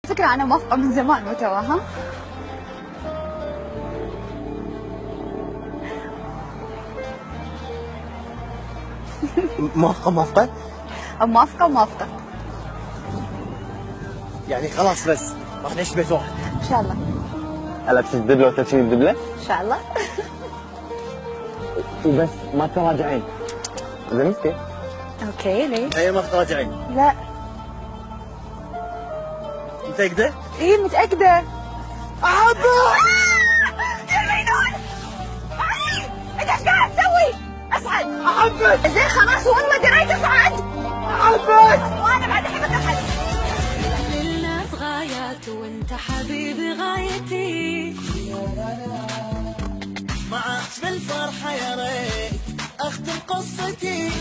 فكرة أنا موافقة من زمان مو توا ها؟ موافقة موافقة؟ موافقة موافقة. يعني خلاص بس راح نعيش بيت واحد. إن شاء الله. هلا بتسدد له وتسوي الدبلة؟ إن شاء الله. وبس ما تراجعين. زين أوكي ليش؟ هي ما تراجعين. لا. متأكدة؟ إيه متأكدة. أحبك! يا مينون! علي! أنت إيش قاعد تسوي؟ أصعد! أحبك! زين خلاص وين ما دريت أصعد! أحبك! وأنا بعد أحبك أحد. للناس غايات وأنت حبيبي غايتي. معك بالفرحة يا ريت أختم قصتي.